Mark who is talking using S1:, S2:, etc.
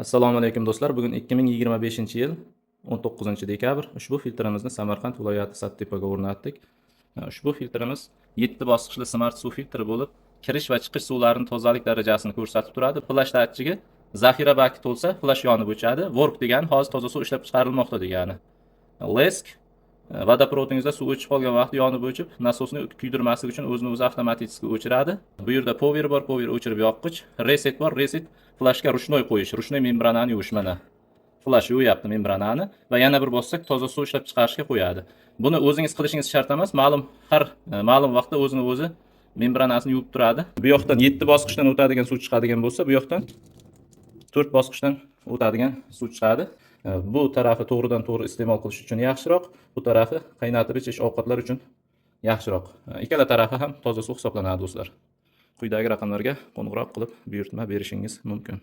S1: Assalomu alaykum do'stlar. Bugun 2025-yil 19-dekabr. Ushbu filtrimizni Samarqand viloyati Sattepaga o'rnatdik. Ushbu filtrimiz 7 bosqichli smart suv filtri bo'lib, kirish va chiqish suvlarining tozalik darajasini ko'rsatib turadi. Flash datchigiga zaxira baki to'lsa, flash yonib o'chadi. Work degani hozir toza suv ishlab chiqarilmoqda degani. Lesk vodoprovodingizda suv o'chib qolgan vaqt yonib o'chib, nasosni kuydirmaslik uchun o'zini o'zi avtomatik o'chiradi. Bu yerda power bor, power o'chirib yoqqich, reset bor, reset flashga rushnoy qo'yish, rushnoy membranani yuvish mana. Flash yuvyapti membranani va yana bir bossak toza suv ishlab chiqarishga qo'yadi. Buni o'zingiz qilishingiz shart emas, ma'lum vaqtda o'zini o'zi membranasini yuvib turadi. Bu yoqdan 7 bosqichdan o'tadigan suv chiqadigan bo'lsa, bu yoqdan 4 bosqichdan o'tadigan suv chiqadi. Bu tarafi to'g'ridan to'g'ri iste'mol qilish uchun yaxshiroq, bu tarafi qaynatib ichish ovqatlar uchun yaxshiroq. Ikkala tarafi ham toza suv hisoblanadi do'stlar. Quyidagi raqamlarga qo'ng'iroq qilib buyurtma berishingiz mumkin.